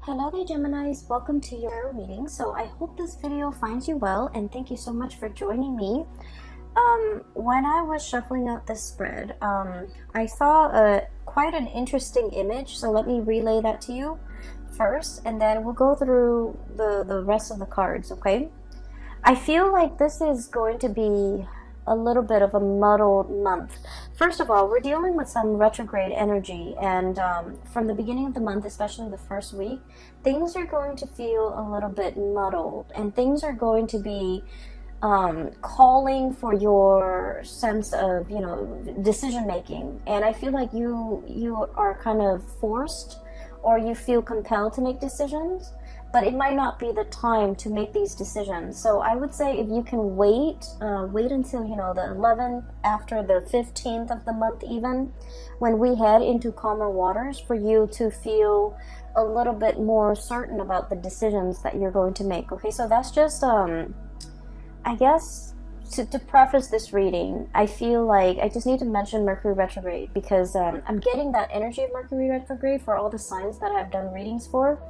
Hello there, Geminis. Welcome to your reading. So I hope this video finds you well, and thank you so much for joining me. When I was shuffling out this spread, I saw quite an interesting image, so let me relay that to you first, and then we'll go through the rest of the cards, okay? I feel like this is going to be a little bit of a muddled month. First of all, we're dealing with some retrograde energy, and from the beginning of the month, especially the first week, things are going to feel a little bit muddled, and things are going to be calling for your sense of, decision making. And I feel like you are kind of forced, or you feel compelled to make decisions, but it might not be the time to make these decisions. So I would say if you can wait until, the 11th, after the 15th of the month even, when we head into calmer waters, for you to feel a little bit more certain about the decisions that you're going to make. Okay, so that's just, I guess, to preface this reading, I feel like I just need to mention Mercury retrograde, because I'm getting that energy of Mercury retrograde for all the signs that I've done readings for.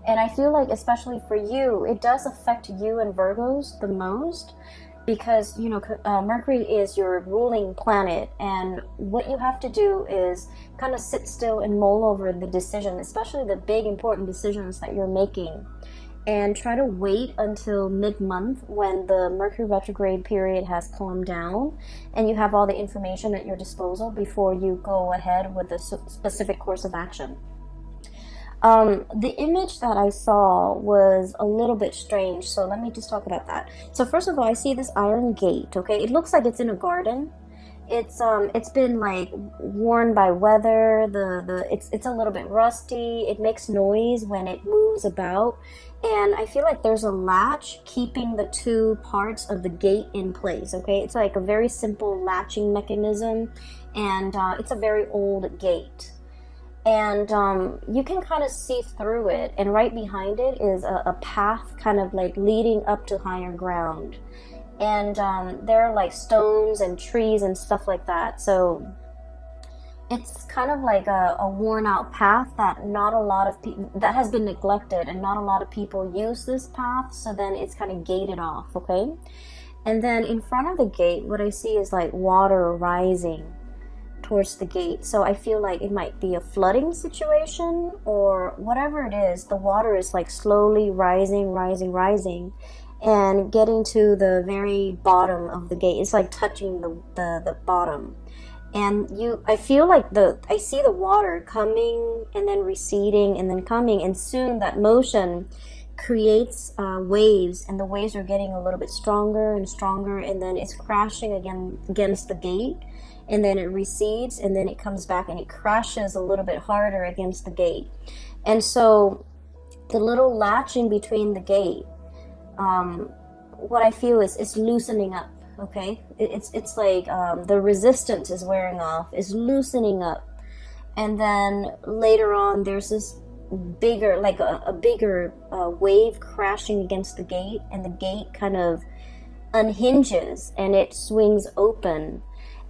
And I feel like, especially for you, it does affect you and Virgos the most, because, Mercury is your ruling planet, and what you have to do is kind of sit still and mull over the decision, especially the big important decisions that you're making, and try to wait until mid-month when the Mercury retrograde period has calmed down and you have all the information at your disposal before you go ahead with a specific course of action. The image that I saw was a little bit strange, so let me just talk about that. So first of all, I see this iron gate, okay? It looks like it's in a garden. It's been like worn by weather. It's a little bit rusty. It makes noise when it moves about, and I feel like there's a latch keeping the two parts of the gate in place. Okay, it's like a very simple latching mechanism, and it's a very old gate, and you can kind of see through it, and right behind it is a path kind of like leading up to higher ground. And there are like stones and trees and stuff like that. So it's kind of like a worn out path that not a lot of people, that has been neglected, and not a lot of people use this path. So then it's kind of gated off, okay? And then in front of the gate, what I see is like water rising towards the gate. So I feel like it might be a flooding situation, or whatever it is. The water is like slowly rising, and getting to the very bottom of the gate. It's like touching the bottom, and I feel like I see the water coming and then receding and then coming, and soon that motion creates waves, and the waves are getting a little bit stronger and stronger, and then it's crashing again against the gate, and then it recedes, and then it comes back and it crashes a little bit harder against the gate. And so the little latch in between the gate, what I feel is it's loosening up, okay? It's like the resistance is wearing off, it's loosening up. And then later on, there's this bigger, like a bigger wave crashing against the gate, and the gate kind of unhinges and it swings open.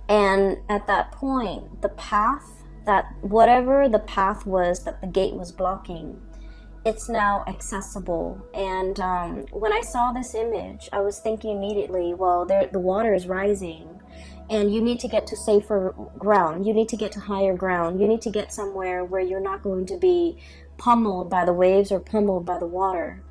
And at that point, the path, that whatever the path was that the gate was blocking, it's now accessible. And when I saw this image, I was thinking immediately, well, the water is rising, and you need to get to safer ground. You need to get to higher ground. You need to get somewhere where you're not going to be pummeled by the waves or pummeled by the water.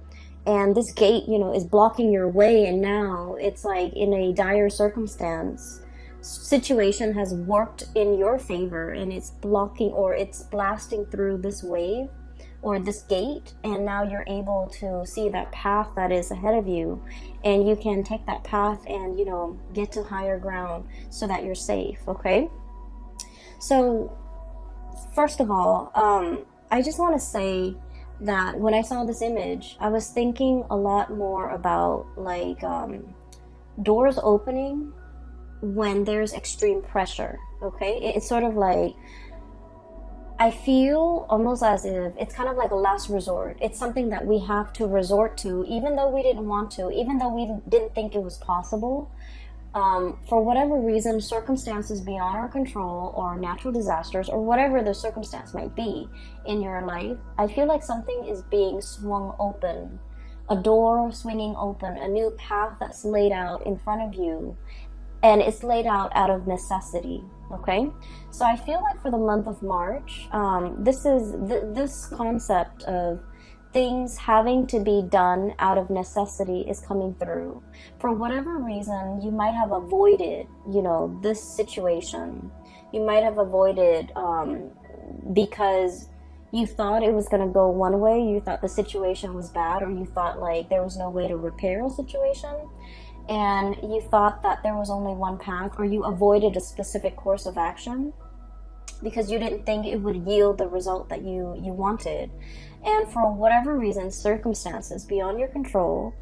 And this gate, is blocking your way, and now it's like in a dire circumstance. Situation has worked in your favor, and it's blocking, or it's blasting through this wave or this gate, and now you're able to see that path that is ahead of you, and you can take that path and get to higher ground so that you're safe. Okay, so first of all, I just want to say that when I saw this image, I was thinking a lot more about like doors opening when there's extreme pressure. Okay, it's sort of like, I feel almost as if it's kind of like a last resort. It's something that we have to resort to, even though we didn't want to, even though we didn't think it was possible. For whatever reason, circumstances beyond our control or natural disasters or whatever the circumstance might be in your life, I feel like something is being swung open, a door swinging open, a new path that's laid out in front of you, and it's laid out of necessity. Okay, so I feel like for the month of March, this concept of things having to be done out of necessity is coming through. For whatever reason, you might have avoided, this situation. You might have avoided because you thought it was going to go one way, you thought the situation was bad, or you thought like there was no way to repair a situation, and you thought that there was only one path, or you avoided a specific course of action because you didn't think it would yield the result that you wanted. And for whatever reason, circumstances beyond your control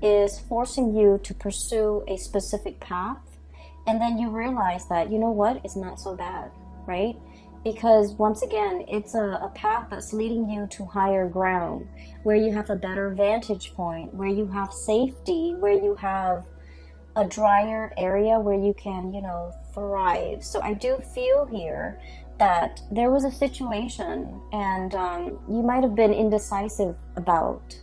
is forcing you to pursue a specific path. And then you realize that, you know what, it's not so bad, right? Because once again, it's a path that's leading you to higher ground, where you have a better vantage point, where you have safety, where you have a drier area where you can, thrive. So I do feel here that there was a situation and you might have been indecisive about,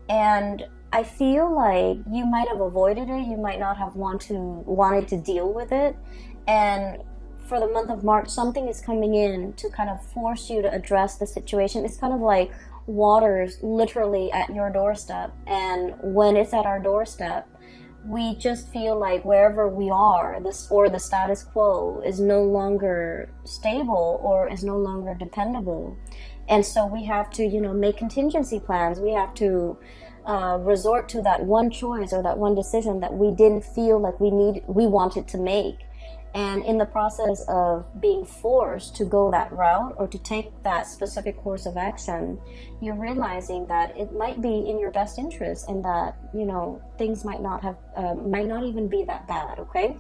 and I feel like you might have avoided it. You might not have wanted to deal with it, and for the month of March, something is coming in to kind of force you to address the situation. It's kind of like water's literally at your doorstep, and when it's at our doorstep, we just feel like wherever we are, the status quo is no longer stable or is no longer dependable. And so we have to, make contingency plans. We have to resort to that one choice or that one decision that we didn't feel like we wanted to make. And in the process of being forced to go that route or to take that specific course of action, you're realizing that it might be in your best interest and that, things might not even be that bad, okay?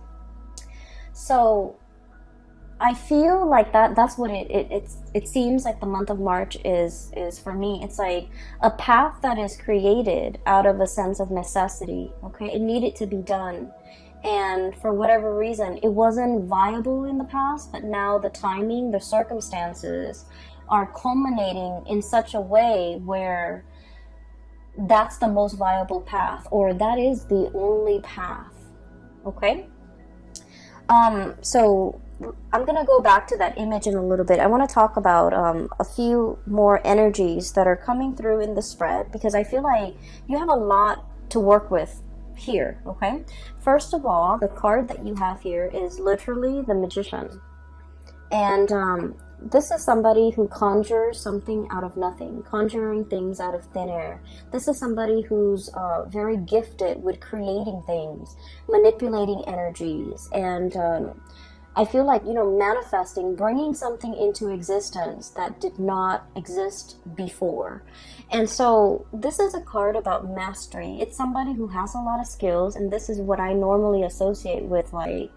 So I feel like that's what it seems like the month of March is for me. It's like a path that is created out of a sense of necessity, okay? It needed to be done. And for whatever reason, it wasn't viable in the past, but now the timing, the circumstances are culminating in such a way where that's the most viable path, or that is the only path, okay? So I'm going to go back to that image in a little bit. I want to talk about a few more energies that are coming through in the spread, because I feel like you have a lot to work with here, okay? First of all, the card that you have here is literally the Magician. And this is somebody who conjures something out of nothing, conjuring things out of thin air. This is somebody who's very gifted with creating things, manipulating energies, and I feel like, manifesting, bringing something into existence that did not exist before. And so this is a card about mastery. It's somebody who has a lot of skills, and this is what I normally associate with like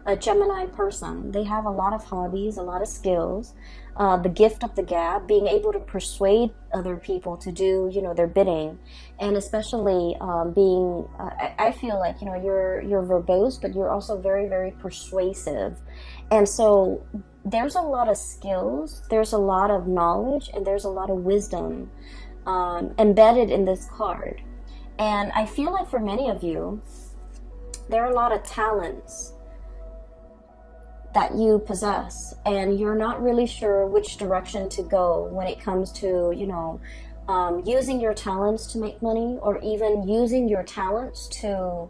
a Gemini person. They have a lot of hobbies, a lot of skills, the gift of the gab, being able to persuade other people to do, their bidding, and especially being, I feel like, you're verbose, but you're also very, very persuasive. And so there's a lot of skills, there's a lot of knowledge, and there's a lot of wisdom embedded in this card. And I feel like for many of you, there are a lot of talents that you possess, and you're not really sure which direction to go when it comes to, using your talents to make money, or even using your talents to,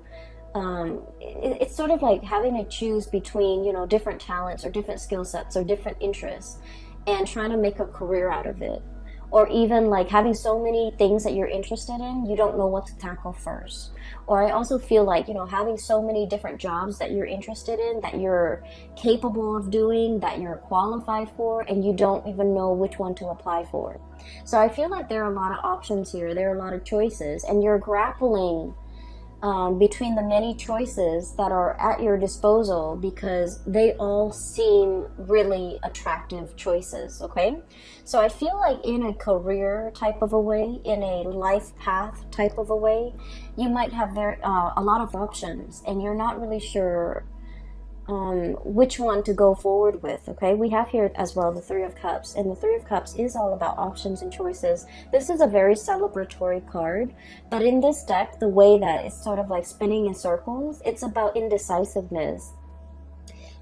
it's sort of like having to choose between, different talents or different skill sets or different interests and trying to make a career out of it. Or even like having so many things that you're interested in, you don't know what to tackle first. Or I also feel like, having so many different jobs that you're interested in, that you're capable of doing, that you're qualified for, and you don't even know which one to apply for. So I feel like there are a lot of options here. There are a lot of choices, and you're grappling between the many choices that are at your disposal, because they all seem really attractive choices, okay? So I feel like in a career type of a way, in a life path type of a way, you might have a lot of options, and you're not really sure which one to go forward with. Okay, we have here as well the Three of Cups, and the Three of Cups is all about options and choices. This is a very celebratory card, but in this deck, the way that it's sort of like spinning in circles, it's about indecisiveness.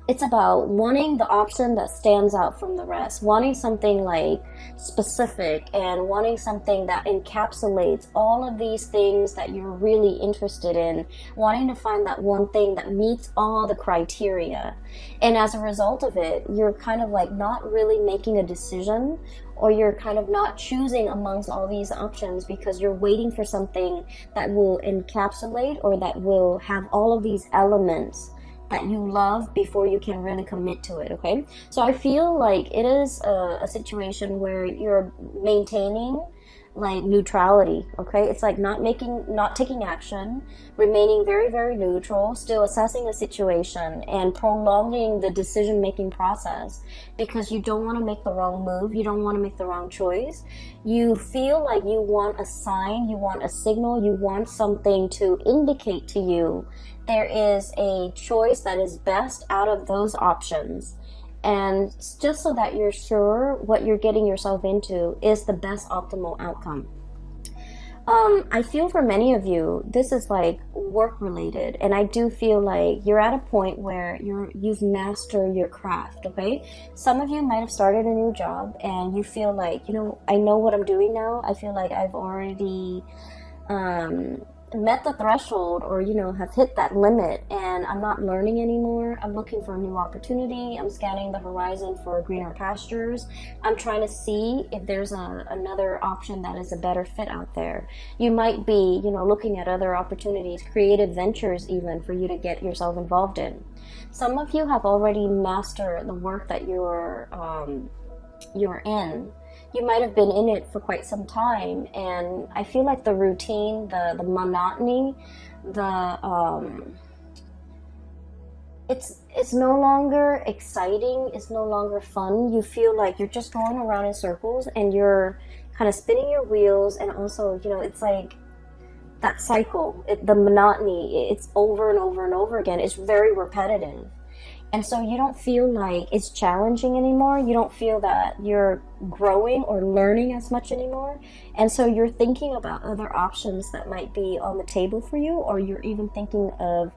It's about wanting the option that stands out from the rest, wanting something like specific, and wanting something that encapsulates all of these things that you're really interested in, wanting to find that one thing that meets all the criteria. And as a result of it, you're kind of like not really making a decision, or you're kind of not choosing amongst all these options because you're waiting for something that will encapsulate or that will have all of these elements that you love before you can really commit to it. Okay, so I feel like it is a situation where you're maintaining like neutrality. Okay, it's like not taking action, remaining very, very neutral, still assessing the situation and prolonging the decision making process, because you don't want to make the wrong move, you don't want to make the wrong choice. You feel like you want a sign, you want a signal, you want something to indicate to you there is a choice that is best out of those options. And just so that you're sure what you're getting yourself into is the best optimal outcome. I feel for many of you, this is like work related, and I do feel like you're at a point where you've mastered your craft. Okay, some of you might have started a new job and you feel like, you know, I know what I'm doing now. I feel like I've already met the threshold, or you know, have hit that limit, and I'm not learning anymore. I'm looking for a new opportunity. I'm scanning the horizon for greener pastures. I'm trying to see if there's another option that is a better fit out there. You might be, you know, looking at other opportunities, creative ventures even, for you to get yourself involved in. Some of you have already mastered the work that you're in. You might have been in it for quite some time, and I feel like the routine, the monotony, it's no longer exciting, it's no longer fun. You feel like you're just going around in circles and you're kind of spinning your wheels, and also, you know, it's like that cycle, the monotony, it's over and over and over again. It's very repetitive. And so you don't feel like it's challenging anymore. You don't feel that you're growing or learning as much anymore. And so you're thinking about other options that might be on the table for you, or you're even thinking of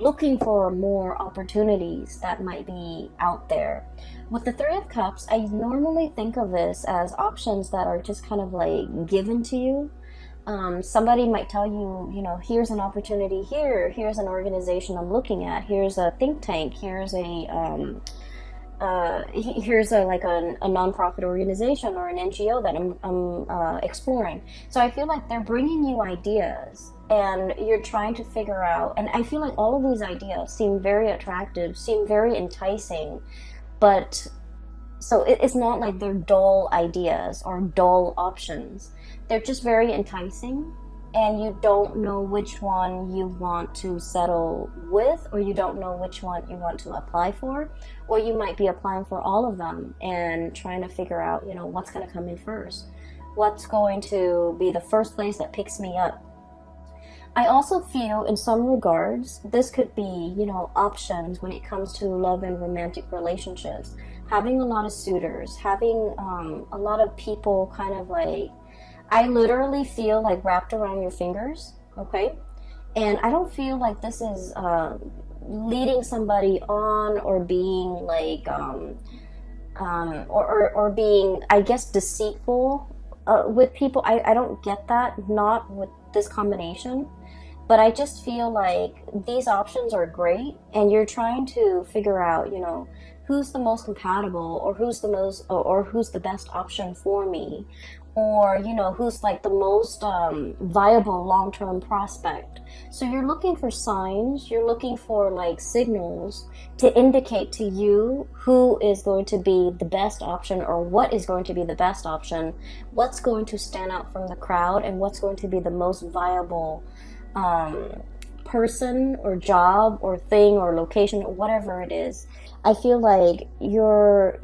looking for more opportunities that might be out there. With the Three of Cups, I normally think of this as options that are just kind of like given to you. Somebody might tell you, you know, here's an opportunity here, here's an organization I'm looking at, here's a think tank, here's a like a nonprofit organization or an NGO that I'm exploring. So I feel like they're bringing you ideas, and you're trying to figure out, and I feel like all of these ideas seem very attractive, seem very enticing, but so it's not like they're dull ideas or dull options. They're just very enticing, and you don't know which one you want to settle with, or you don't know which one you want to apply for, or you might be applying for all of them and trying to figure out, you know, what's going to come in first. What's going to be the first place that picks me up? I also feel in some regards, this could be, you know, options when it comes to love and romantic relationships. Having a lot of suitors, having a lot of people kind of like, I literally feel like wrapped around your fingers, okay? And I don't feel like this is leading somebody on, or being like, or being, I guess, deceitful with people. I don't get that, not with this combination. But I just feel like these options are great, and you're trying to figure out, you know, who's the most compatible, or who's the best option for me, or, you know, who's like the most viable long-term prospect. So you're looking for signs, you're looking for like signals to indicate to you who is going to be the best option, or what is going to be the best option, what's going to stand out from the crowd, and what's going to be the most viable person or job or thing or location or whatever it is. I feel like you're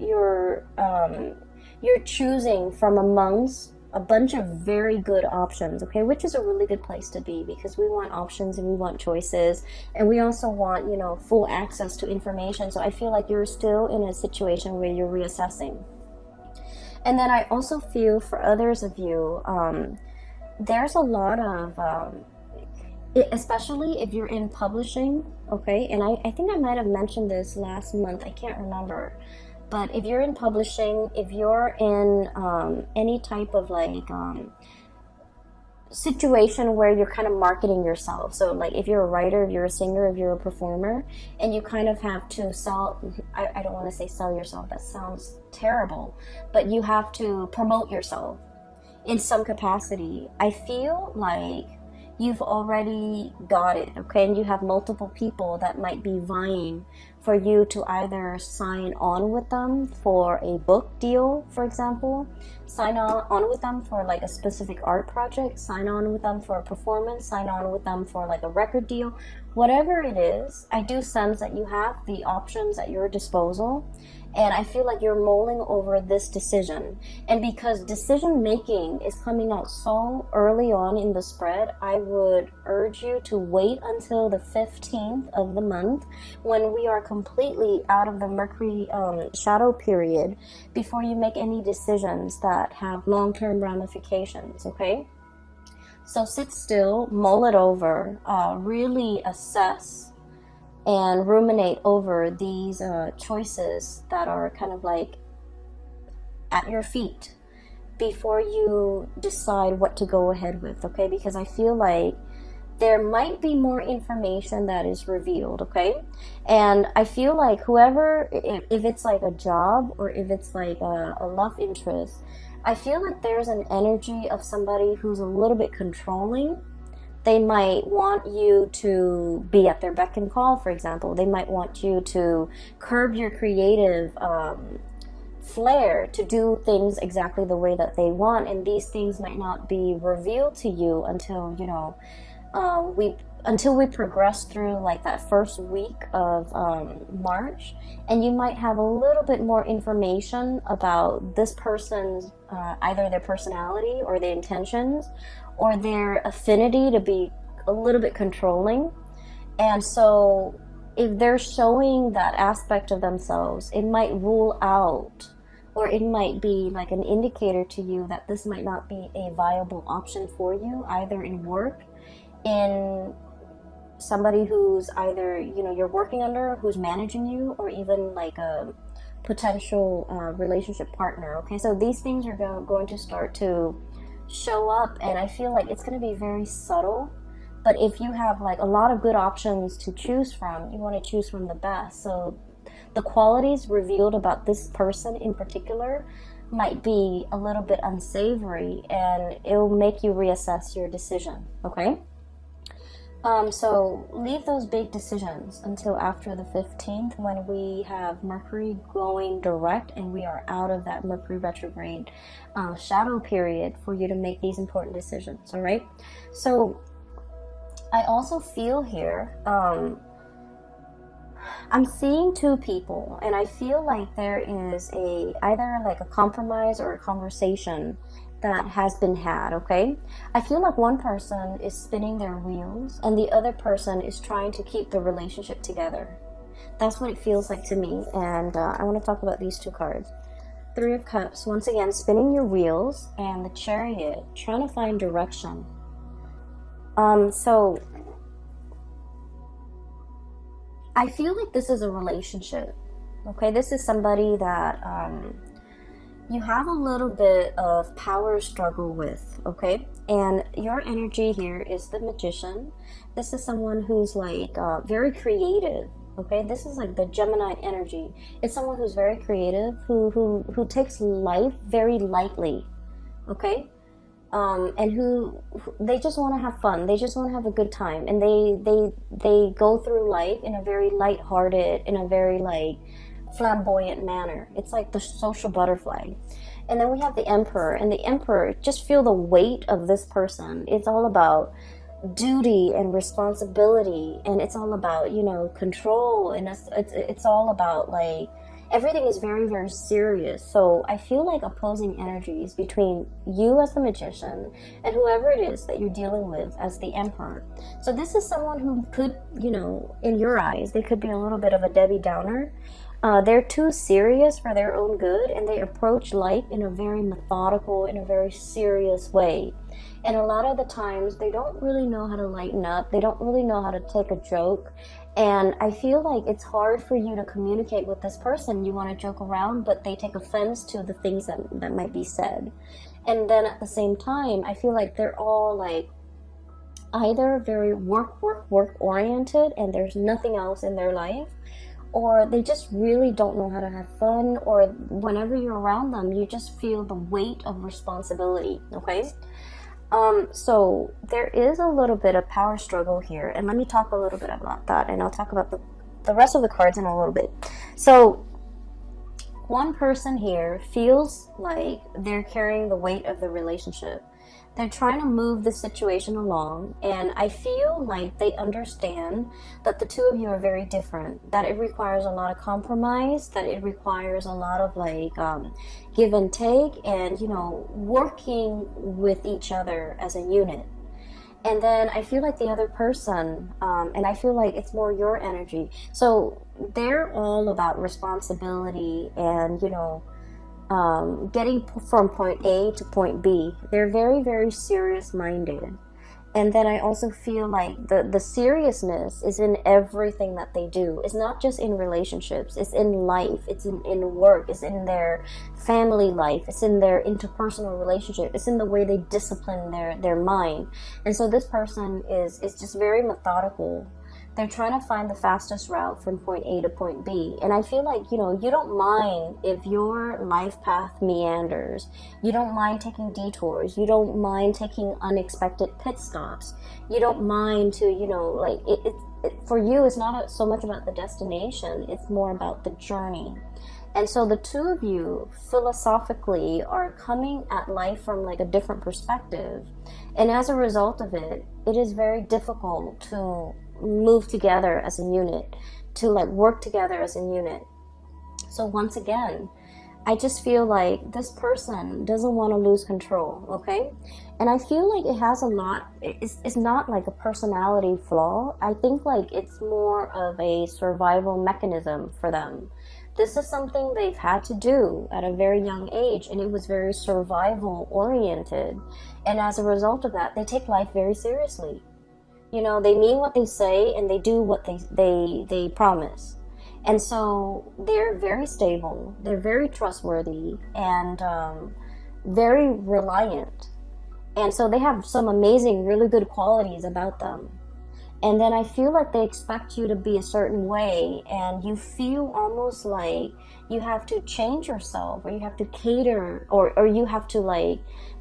choosing from amongst a bunch of very good options, okay, which is a really good place to be, because we want options and we want choices, and we also want, you know, full access to information. So I feel like you're still in a situation where you're reassessing. And then I also feel for others of you, there's a lot of especially if you're in publishing, okay, and I think I might have mentioned this last month, I can't remember, but if you're in publishing, if you're in any type of like situation where you're kind of marketing yourself, so like if you're a writer, if you're a singer, if you're a performer, and you kind of have to sell, I don't want to say sell yourself, that sounds terrible, but you have to promote yourself in some capacity, I feel like you've already got it, okay? And you have multiple people that might be vying for you to either sign on with them for a book deal, for example, sign on with them for like a specific art project, sign on with them for a performance, sign on with them for like a record deal, whatever it is. I do sense that you have the options at your disposal, and I feel like you're mulling over this decision. And because decision making is coming out so early on in the spread, I would urge you to wait until the 15th of the month, when we are completely out of the Mercury shadow period, before you make any decisions that have long-term ramifications, okay? So sit still, mull it over, really assess and ruminate over these choices that are kind of like at your feet before you decide what to go ahead with, okay? Because I feel like there might be more information that is revealed, okay? And I feel like whoever, if it's like a job or if it's like a love interest, I feel like there's an energy of somebody who's a little bit controlling. They might want you to be at their beck and call, for example. They might want you to curb your creative flair to do things exactly the way that they want, and these things might not be revealed to you until, you know, until we progress through like that first week of March, and you might have a little bit more information about this person's either their personality or their intentions or their affinity to be a little bit controlling. And so if they're showing that aspect of themselves, it might rule out, or it might be like an indicator to you that this might not be a viable option for you, either in work, in somebody who's either, you know, you're working under, who's managing you, or even like a potential relationship partner, okay? So these things are going to start to show up, and I feel like it's going to be very subtle, but if you have like a lot of good options to choose from, you want to choose from the best. So the qualities revealed about this person in particular might be a little bit unsavory, and it'll make you reassess your decision, okay? So leave those big decisions until after the 15th, when we have Mercury going direct and we are out of that Mercury retrograde shadow period for you to make these important decisions, all right? So I also feel here, I'm seeing two people, and I feel like there is either like a compromise or a conversation that has been had, okay? I feel like one person is spinning their wheels and the other person is trying to keep the relationship together. That's what it feels like to me, and I want to talk about these two cards. Three of Cups, once again, spinning your wheels, and the Chariot, trying to find direction. So I feel like this is a relationship, okay? This is somebody that you have a little bit of power struggle with, okay? And your energy here is the Magician. This is someone who's like very creative, okay? This is like the Gemini energy. It's someone who's very creative, who takes life very lightly, okay? And who they just want to have fun. They just want to have a good time, and they go through life in a very lighthearted, in a very like flamboyant manner. It's like the social butterfly. And then we have the Emperor, and the Emperor, just feel the weight of this person. It's all about duty and responsibility, and it's all about, you know, control, and it's all about like everything is very, very serious. So I feel like opposing energies between you as the magician and whoever it is that you're dealing with as the emperor. So this is someone who could, you know, in your eyes, they could be a little bit of a Debbie Downer. They're too serious for their own good, and they approach life in a very methodical, in a very serious way. And a lot of the times, they don't really know how to lighten up. They don't really know how to take a joke. And I feel like it's hard for you to communicate with this person. You want to joke around, but they take offense to the things that might be said. And then at the same time, I feel like they're all like either very work oriented, and there's nothing else in their life, or they just really don't know how to have fun, or whenever you're around them, you just feel the weight of responsibility, okay? So there is a little bit of power struggle here, and let me talk a little bit about that, and I'll talk about the rest of the cards in a little bit. So one person here feels like they're carrying the weight of the relationship. They're trying to move the situation along, and I feel like they understand that the two of you are very different, that it requires a lot of compromise, that it requires a lot of like give and take, and, you know, working with each other as a unit. And then I feel like the other person, and I feel like it's more your energy. So they're all about responsibility and, you know, getting from point A to point B. They're very, very serious minded. And then I also feel like the seriousness is in everything that they do. It's not just in relationships, it's in life, it's in work, it's in their family life, it's in their interpersonal relationship, it's in the way they discipline their mind. And so this person is just very methodical. They're trying to find the fastest route from point A to point B. And I feel like, you know, you don't mind if your life path meanders. You don't mind taking detours. You don't mind taking unexpected pit stops. You don't mind to, you know, like, for you, it's not so much about the destination. It's more about the journey. And so the two of you philosophically are coming at life from like a different perspective. And as a result of it, it is very difficult to move together as a unit, to like work together as a unit. So once again, I just feel like this person doesn't want to lose control, okay? And I feel like it has a lot, it's not like a personality flaw. I think like it's more of a survival mechanism for them. This is something they've had to do at a very young age, and it was very survival oriented. And as a result of that, they take life very seriously. You know, they mean what they say, and they do what they promise. And so they're very stable, they're very trustworthy, and very reliant. And so they have some amazing, really good qualities about them. And then I feel like they expect you to be a certain way, and you feel almost like you have to change yourself, or you have to cater, or you have to like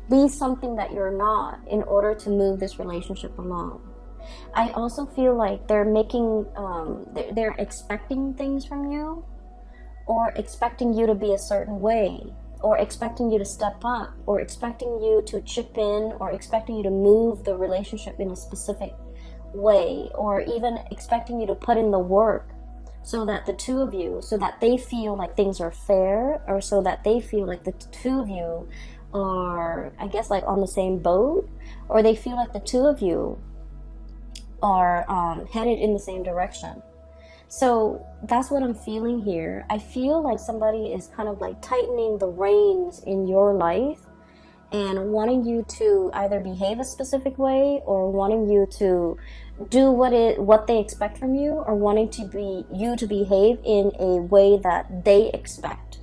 be something that you're not in order to move this relationship along. I also feel like they're making, they're expecting things from you, or expecting you to be a certain way, or expecting you to step up, or expecting you to chip in, or expecting you to move the relationship in a specific way, or even expecting you to put in the work so that the two of you, so that they feel like things are fair, or so that they feel like the two of you are, I guess, like on the same boat, or they feel like the two of you are headed in the same direction. So that's what I'm feeling here. I feel like somebody is kind of like tightening the reins in your life and wanting you to either behave a specific way, or wanting you to do what they expect from you, or wanting you to behave in a way that they expect.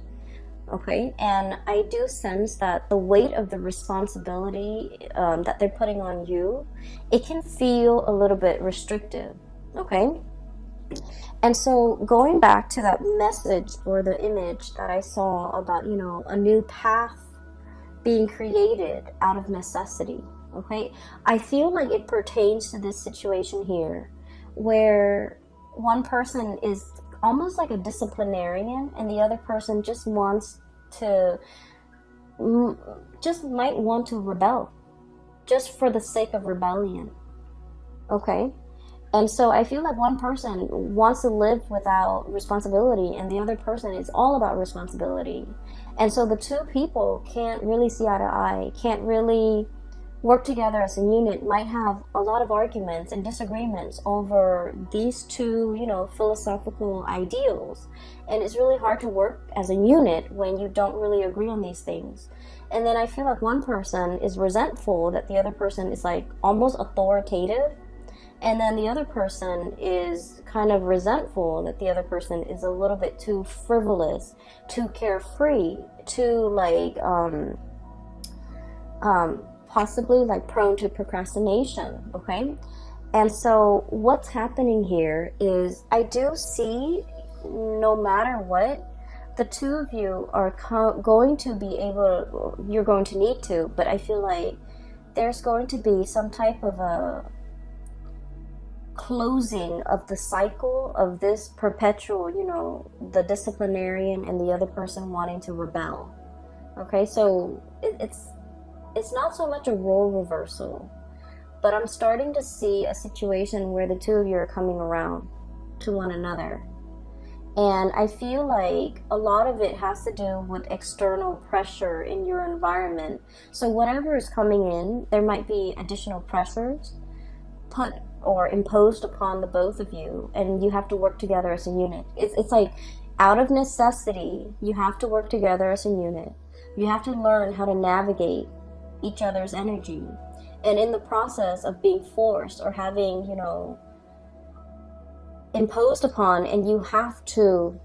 Okay, and I do sense that the weight of the responsibility that they're putting on you, it can feel a little bit restrictive. Okay, and so going back to that message or the image that I saw about, you know, a new path being created out of necessity. Okay, I feel like it pertains to this situation here, where one person is almost like a disciplinarian, and the other person just might want to rebel, just for the sake of rebellion. Okay. And so I feel like one person wants to live without responsibility, and the other person is all about responsibility. And so the two people can't really see eye to eye, can't really work together as a unit, might have a lot of arguments and disagreements over these two, philosophical ideals. And it's really hard to work as a unit when you don't really agree on these things. And then I feel like one person is resentful that the other person is like almost authoritative, and then the other person is kind of resentful that the other person is a little bit too frivolous, too carefree, too like possibly like prone to procrastination. Okay. And so what's happening here is I do see, no matter what, the two of you are going to be able, you're going to need to, but I feel like there's going to be some type of a closing of the cycle of this perpetual, the disciplinarian and the other person wanting to rebel. Okay, so it's not so much a role reversal, but I'm starting to see a situation where the two of you are coming around to one another. And I feel like a lot of it has to do with external pressure in your environment. So whatever is coming in, there might be additional pressures put or imposed upon the both of you, and you have to work together as a unit. It's like out of necessity, you have to work together as a unit. You have to learn how to navigate each other's energy. And in the process of being forced or having, imposed upon, and you have to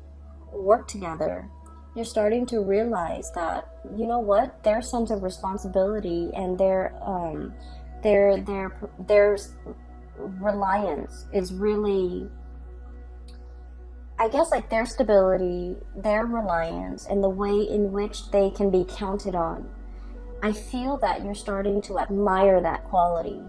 work together, you're starting to realize that, their sense of responsibility and their reliance is really, I guess, like their stability, their reliance, and the way in which they can be counted on. I feel that you're starting to admire that quality.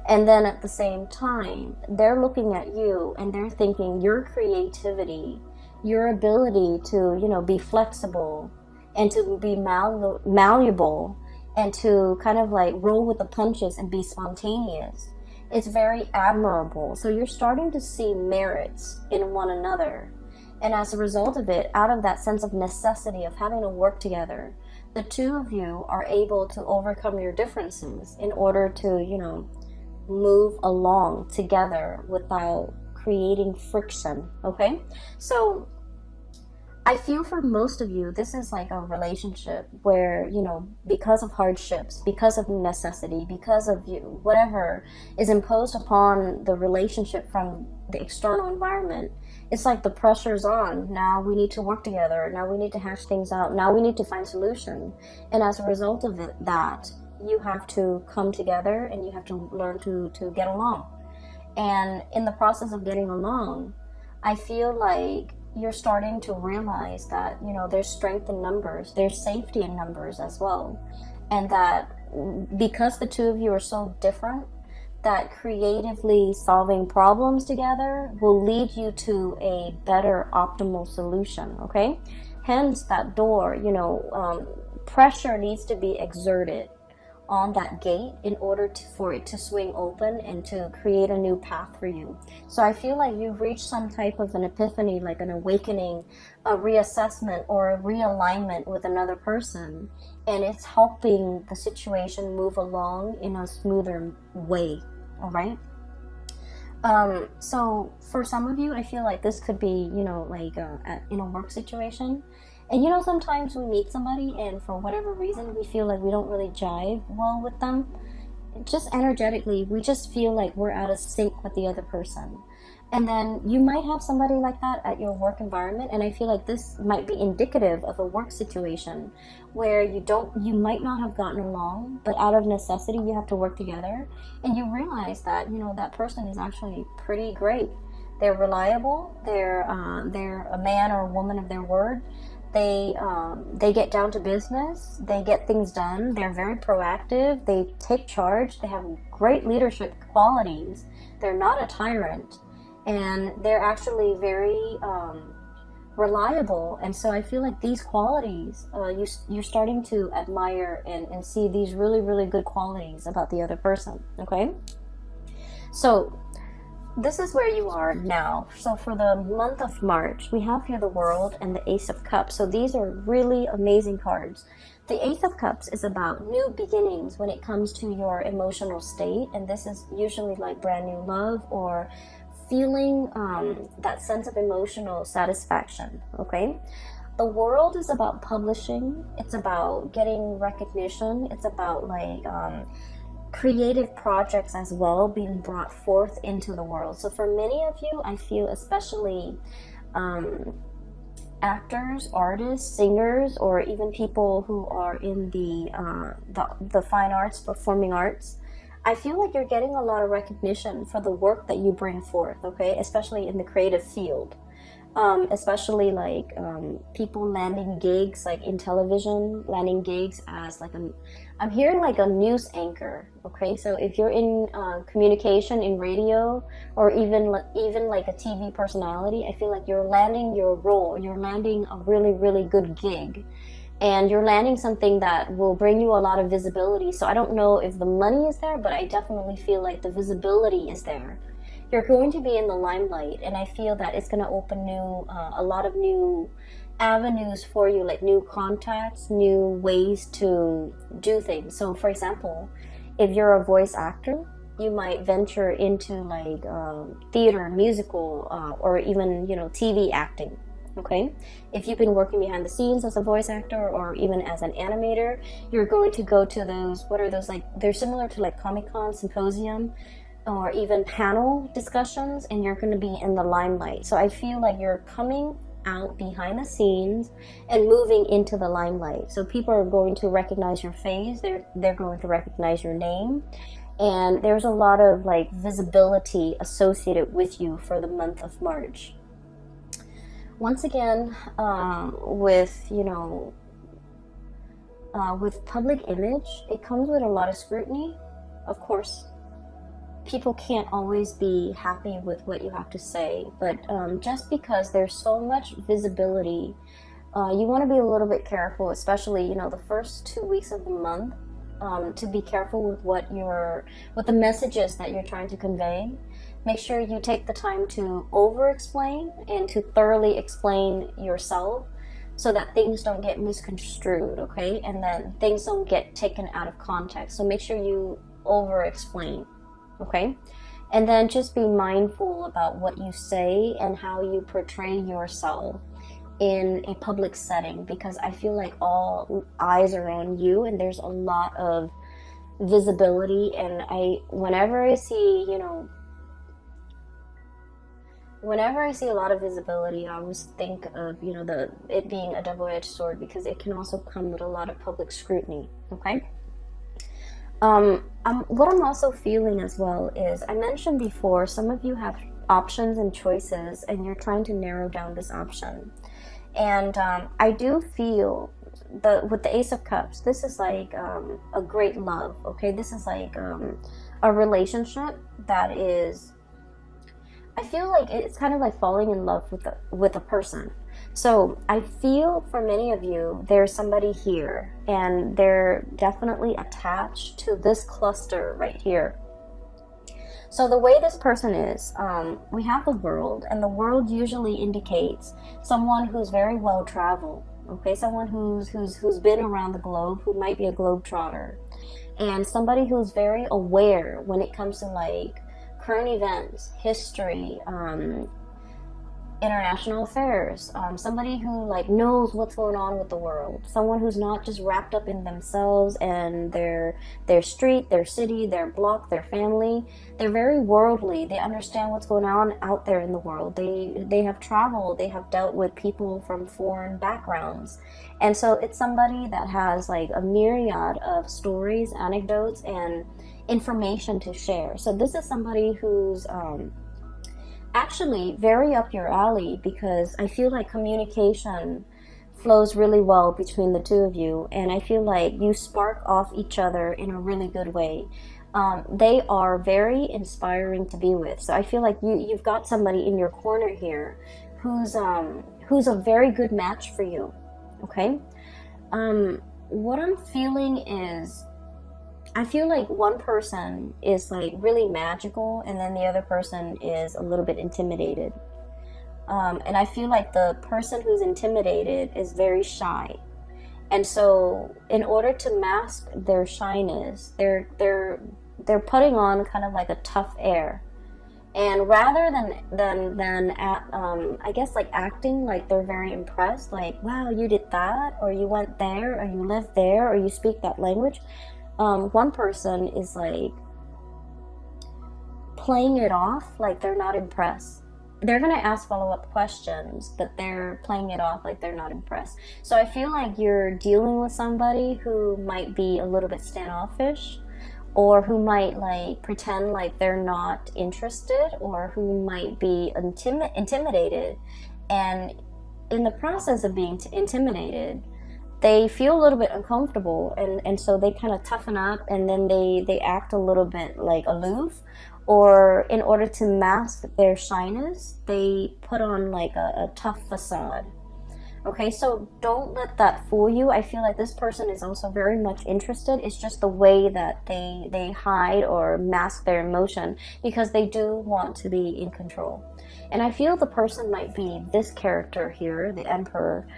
And then at the same time, they're looking at you and they're thinking your creativity, your ability to, be flexible and to be malleable and to kind of like roll with the punches and be spontaneous. It's very admirable. So you're starting to see merits in one another. And as a result of it, out of that sense of necessity of having to work together, the two of you are able to overcome your differences in order to, move along together without creating friction. Okay? So I feel for most of you, this is like a relationship where, because of hardships, because of necessity, because of whatever is imposed upon the relationship from the external environment, it's like the pressure's on. Now we need to work together. Now we need to hash things out. Now we need to find solution. And as a result of that, you have to come together and you have to learn to get along. And in the process of getting along, I feel like you're starting to realize that, there's strength in numbers, there's safety in numbers as well. And that because the two of you are so different, that creatively solving problems together will lead you to a better optimal solution, okay? Hence that door, pressure needs to be exerted on that gate in order for it to swing open and to create a new path for you. So I feel like you've reached some type of an epiphany, like an awakening, a reassessment or a realignment with another person, and it's helping the situation move along in a smoother way. All right. So for some of you, I feel like this could be, in a work situation. And sometimes we meet somebody and for whatever reason, we feel like we don't really jive well with them. Just energetically, we just feel like we're out of sync with the other person. And then you might have somebody like that at your work environment. And I feel like this might be indicative of a work situation where you might not have gotten along, but out of necessity, you have to work together. And you realize that, that person is actually pretty great. They're reliable. They're a man or a woman of their word. They get down to business. They get things done. They're very proactive. They take charge. They have great leadership qualities. They're not a tyrant. And they're actually very reliable. And so I feel like these qualities, you're starting to admire and see these really, really good qualities about the other person, okay? So this is where you are now. So for the month of March, we have here the World and the Ace of Cups. So these are really amazing cards. The Ace of Cups is about new beginnings when it comes to your emotional state, and this is usually like brand new love or feeling that sense of emotional satisfaction, okay? The World is about publishing, it's about getting recognition, it's about like creative projects as well being brought forth into the world. So for many of you, I feel especially actors, artists, singers, or even people who are in the fine arts, performing arts, I feel like you're getting a lot of recognition for the work that you bring forth, okay? Especially in the creative field. Especially like people landing gigs like in television, landing gigs as like I'm hearing like a news anchor, okay? So if you're in communication, in radio, or even like a TV personality, I feel like you're landing your role, you're landing a really, really good gig. And you're landing something that will bring you a lot of visibility. So I don't know if the money is there, but I definitely feel like the visibility is there. You're going to be in the limelight, and I feel that it's going to open a lot of new avenues for you, like new contacts, new ways to do things. So for example, if you're a voice actor, you might venture into like theater, musical, or even, TV acting. Okay, if you've been working behind the scenes as a voice actor or even as an animator, you're going to go to those, what are those, like, they're similar to like Comic-Con, symposium, or even panel discussions, and you're going to be in the limelight. So I feel like you're coming out behind the scenes and moving into the limelight. So people are going to recognize your face, they're going to recognize your name, and there's a lot of like visibility associated with you for the month of March. Once again, with public image, it comes with a lot of scrutiny. Of course, people can't always be happy with what you have to say, but just because there's so much visibility, you want to be a little bit careful, especially the first 2 weeks of the month, to be careful with what the messages that you're trying to convey. Make sure you take the time to over-explain and to thoroughly explain yourself so that things don't get misconstrued, okay? And then things don't get taken out of context. So make sure you over-explain, okay? And then just be mindful about what you say and how you portray yourself in a public setting, because I feel like all eyes are on you and there's a lot of visibility. And whenever I see a lot of visibility, I always think of it being a double-edged sword, because it can also come with a lot of public scrutiny, okay? What I'm also feeling as well is, I mentioned before, some of you have options and choices and you're trying to narrow down this option. And I do feel with the Ace of Cups, this is like a great love, okay? This is like a relationship that is, I feel like it's kind of like falling in love with a person. So I feel for many of you, there's somebody here and they're definitely attached to this cluster right here. So the way this person is, we have the World, and the World usually indicates someone who's very well traveled, okay? Someone who's been around the globe, who might be a globetrotter, and somebody who's very aware when it comes to like current events, history, international affairs, somebody who like knows what's going on with the world, someone who's not just wrapped up in themselves and their street, their city, their block, their family. They're very worldly. They understand what's going on out there in the world. They have traveled, they have dealt with people from foreign backgrounds, and so it's somebody that has like a myriad of stories, anecdotes, and information to share. So this is somebody who's actually very up your alley, because I feel like communication flows really well between the two of you, and I feel like you spark off each other in a really good way. They are very inspiring to be with. So I feel like you've got somebody in your corner here who's a very good match for you, okay? What I'm feeling is, I feel like one person is like really magical, and then the other person is a little bit intimidated. And I feel like the person who's intimidated is very shy. And so in order to mask their shyness, they're putting on kind of like a tough air. And rather than I guess like acting like they're very impressed, like, wow, you did that, or you went there, or you live there, or you speak that language, one person is like playing it off like they're not impressed. They're going to ask follow-up questions, but they're playing it off like they're not impressed. So I feel like you're dealing with somebody who might be a little bit standoffish, or who might like pretend like they're not interested, or who might be intimidated. And in the process of being intimidated, they feel a little bit uncomfortable, and so they kind of toughen up, and then they act a little bit like aloof, or in order to mask their shyness, they put on like a tough facade. Okay, so don't let that fool you. I feel like this person is also very much interested. It's just the way that they hide or mask their emotion, because they do want to be in control. And I feel the person might be this character here, the Emperor.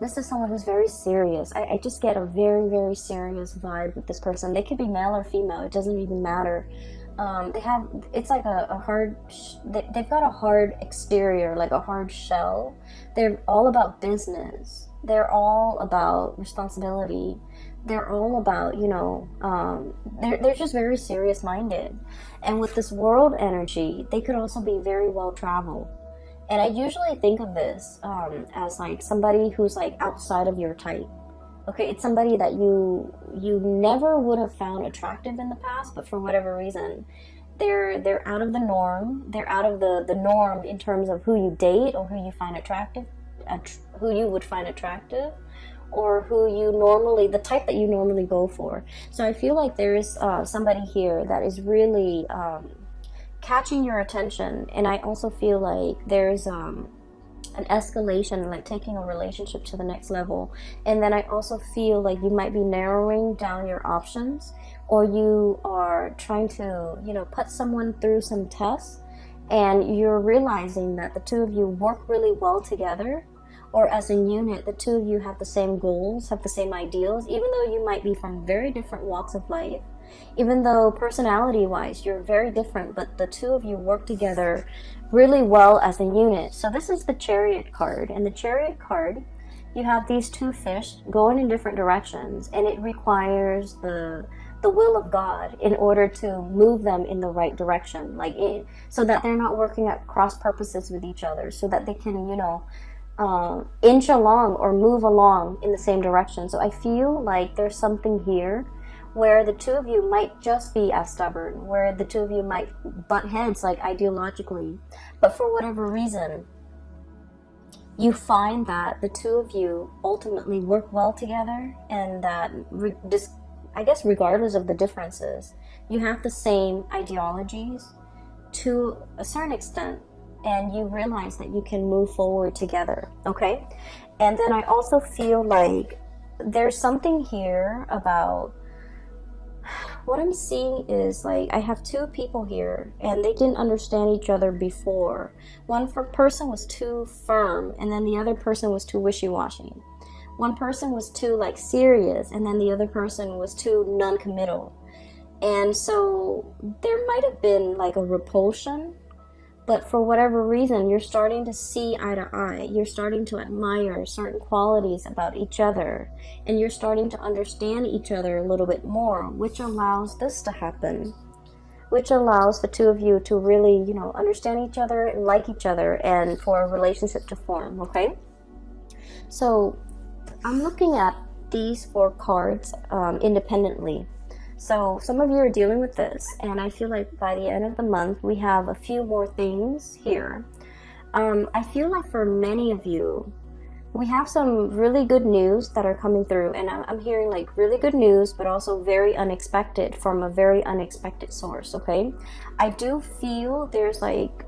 This is someone who's very serious. I just get a very, very serious vibe with this person. They could be male or female. It doesn't even matter. It's like a hard, they've got a hard exterior, like a hard shell. They're all about business. They're all about responsibility. They're all about, they're just very serious minded. And with this world energy, they could also be very well traveled. And I usually think of this as like somebody who's like outside of your type. Okay, it's somebody that you never would have found attractive in the past, but for whatever reason, they're out of the norm. They're out of the norm in terms of who you date, or who you find attractive, who you would find attractive, or the type that you normally go for. So I feel like there is somebody here that is really catching your attention. And I also feel like there's an escalation, like taking a relationship to the next level. And then I also feel like you might be narrowing down your options, or you are trying to, put someone through some tests, and you're realizing that the two of you work really well together, or as a unit, the two of you have the same goals, have the same ideals, even though you might be from very different walks of life. Even though personality-wise you're very different, but the two of you work together really well as a unit. So this is the Chariot card, and the Chariot card, you have these two fish going in different directions, and it requires the will of God in order to move them in the right direction, so that they're not working at cross purposes with each other, so that they can, inch along or move along in the same direction. So I feel like there's something here where the two of you might just be as stubborn, where the two of you might butt heads, like ideologically, but for whatever reason, you find that the two of you ultimately work well together, and that, I guess, regardless of the differences, you have the same ideologies to a certain extent, and you realize that you can move forward together, okay? And then I also feel like there's something here about, what I'm seeing is like I have two people here, and they didn't understand each other before. One person was too firm, and then the other person was too wishy-washy. One person was too like serious, and then the other person was too non-committal. And so there might have been like a repulsion, but for whatever reason, you're starting to see eye to eye. You're starting to admire certain qualities about each other, and you're starting to understand each other a little bit more, which allows this to happen, which allows the two of you to really, understand each other and like each other, and for a relationship to form, okay? So I'm looking at these 4 cards independently. So some of you are dealing with this, and I feel like by the end of the month, we have a few more things here. I feel like for many of you, we have some really good news that are coming through, and I'm hearing like really good news, but also very unexpected, from a very unexpected source, okay? I do feel there's like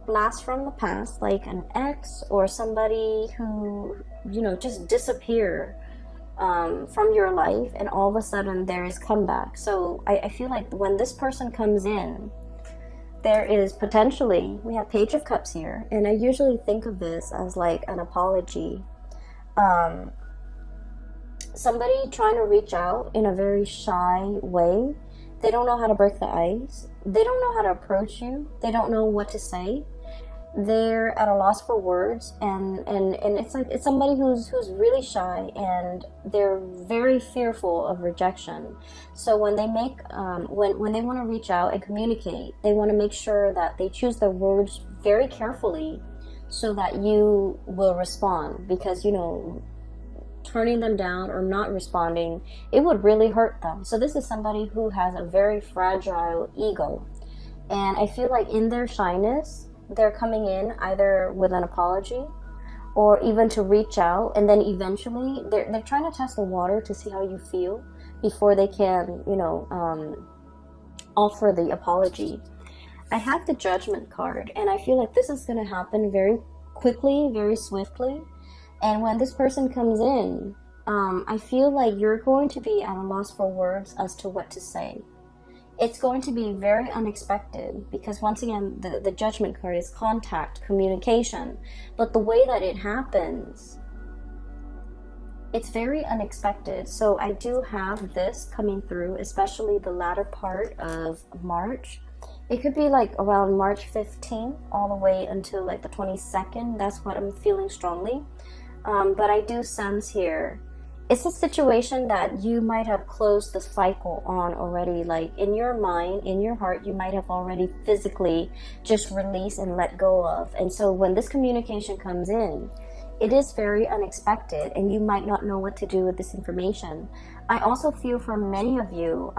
blast from the past, like an ex or somebody who, just disappeared. from your life, and all of a sudden there is comeback. So I feel like when this person comes in, there is potentially, we have Page of Cups here, and I usually think of this as like an apology. Somebody trying to reach out in a very shy way. They don't know how to break the ice. They don't know how to approach you. They don't know what to say. They're at a loss for words, and it's like it's somebody who's really shy, and they're very fearful of rejection. So when they make when they want to reach out and communicate, they want to make sure that they choose their words very carefully so that you will respond, because turning them down or not responding, it would really hurt them. So this is somebody who has a very fragile ego, and I feel like in their shyness, they're coming in either with an apology or even to reach out, and then eventually they're trying to test the water to see how you feel before they can offer the apology. I have the Judgment card, and I feel like this is going to happen very quickly, very swiftly. And when this person comes in, I feel like you're going to be at a loss for words as to what to say. It's going to be very unexpected, because once again, the Judgment card is contact, communication. But the way that it happens, it's very unexpected. So I do have this coming through, especially the latter part of March. It could be like around March 15th all the way until like the 22nd. That's what I'm feeling strongly. But I do sense here, it's a situation that you might have closed the cycle on already. Like in your mind, in your heart, you might have already physically just released and let go of. And so when this communication comes in, it is very unexpected, and you might not know what to do with this information. I also feel for many of you,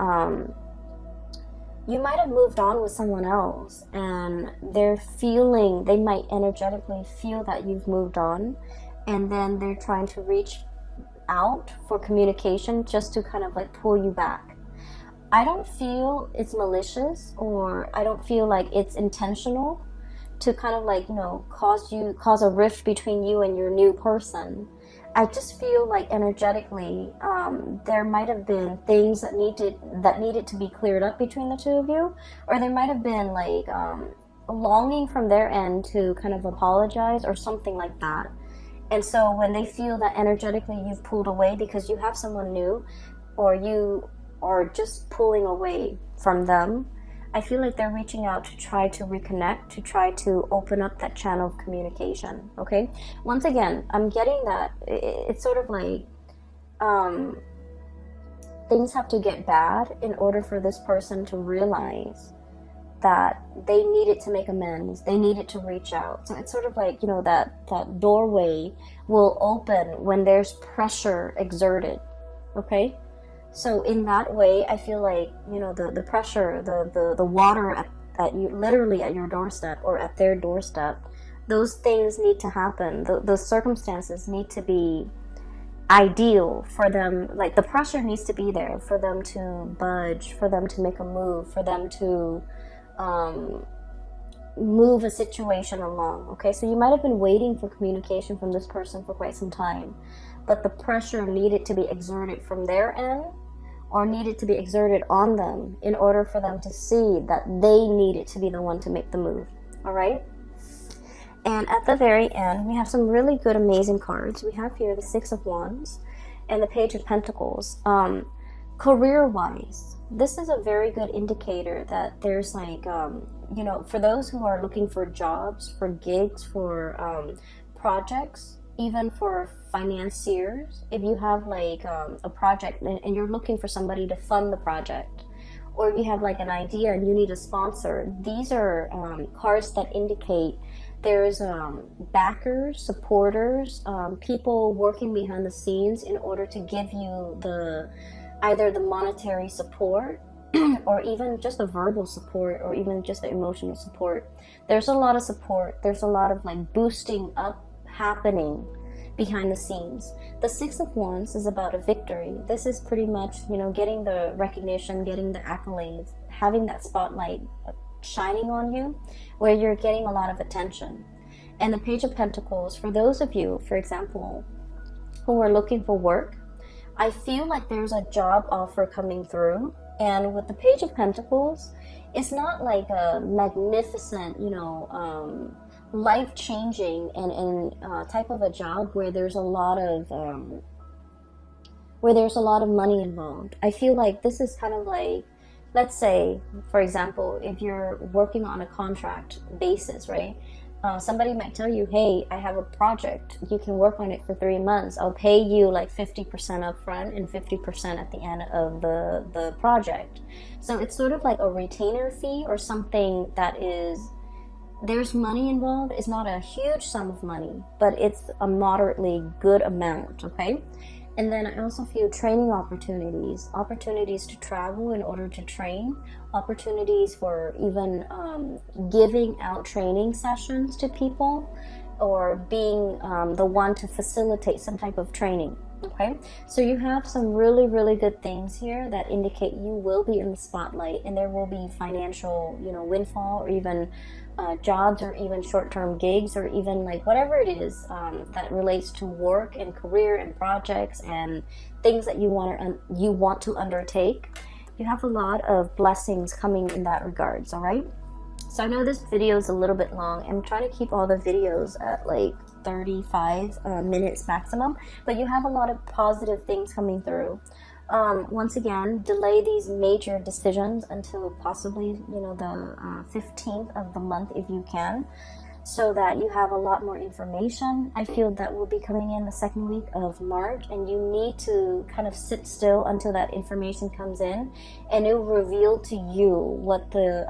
you might have moved on with someone else, and they might energetically feel that you've moved on, and then they're trying to reach out for communication just to kind of like pull you back. I don't feel it's malicious, or I don't feel like it's intentional to kind of like cause a rift between you and your new person. I just feel like energetically there might have been things that needed to be cleared up between the two of you, or there might have been like longing from their end to kind of apologize or something like that. And so when they feel that energetically you've pulled away because you have someone new, or you are just pulling away from them, I feel like they're reaching out to try to reconnect, to try to open up that channel of communication, okay? Once again, I'm getting that it's sort of like things have to get bad in order for this person to realize that they needed to make amends, they needed to reach out. So it's sort of like, that doorway will open when there's pressure exerted, okay? So in that way, I feel like, the pressure, the water at you, literally at your doorstep or at their doorstep, those things need to happen. The circumstances need to be ideal for them. Like the pressure needs to be there for them to budge, for them to make a move, for them to move a situation along, okay? So you might have been waiting for communication from this person for quite some time, but the pressure needed to be exerted from their end, or needed to be exerted on them in order for them to see that they needed to be the one to make the move, all right? And at the very end, we have some really good, amazing cards. We have here the Six of Wands and the Page of Pentacles. Career-wise, this is a very good indicator that there's like, for those who are looking for jobs, for gigs, for projects, even for financiers, if you have like a project and you're looking for somebody to fund the project, or you have like an idea and you need a sponsor, these are cards that indicate there's backers, supporters, people working behind the scenes in order to give you either the monetary support or even just the verbal support, or even just the emotional support. There's a lot of support. There's a lot of like boosting up happening behind the scenes. The Six of Wands is about a victory. This is pretty much, getting the recognition, getting the accolades, having that spotlight shining on you, where you're getting a lot of attention. And the Page of Pentacles, for those of you, for example, who are looking for work, I feel like there's a job offer coming through. And with the Page of Pentacles, it's not like a magnificent, you know, life-changing and type of a job where there's a lot of money involved. I feel like this is kind of like, let's say, for example, if you're working on a contract basis, right? Somebody might tell you, hey, I have a project. You can work on it for 3 months. I'll pay you like 50% up front and 50% at the end of the project. So it's sort of like a retainer fee or something that is, there's money involved. It's not a huge sum of money, but it's a moderately good amount, okay? And then I also feel training opportunities to travel in order to train, opportunities for even giving out training sessions to people, or being the one to facilitate some type of training. Okay, so you have some really, really good things here that indicate you will be in the spotlight, and there will be financial, you know, windfall, or even jobs, or even short-term gigs, or even like whatever it is that relates to work and career and projects and things that you want to undertake. You have a lot of blessings coming in that regards. All right. So I know this video is a little bit long. I'm trying to keep all the videos at like 35 minutes maximum, but you have a lot of positive things coming through. Once again, delay these major decisions until possibly, you know, the 15th of the month if you can, so that you have a lot more information. I feel that will be coming in the second week of March, and you need to kind of sit still until that information comes in, and it will reveal to you what the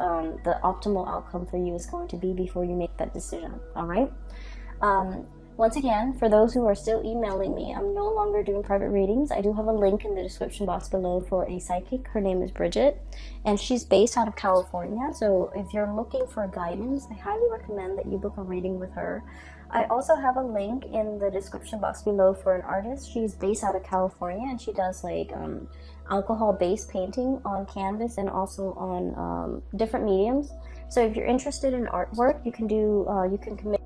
optimal outcome for you is going to be before you make that decision. All right. Once again, for those who are still emailing me, I'm no longer doing private readings. I do have a link in the description box below for a psychic. Her name is Bridget, and she's based out of California. So if you're looking for guidance, I highly recommend that you book a reading with her. I also have a link in the description box below for an artist. She's based out of California, and she does like alcohol-based painting on canvas and also on different mediums. So if you're interested in artwork, you can commission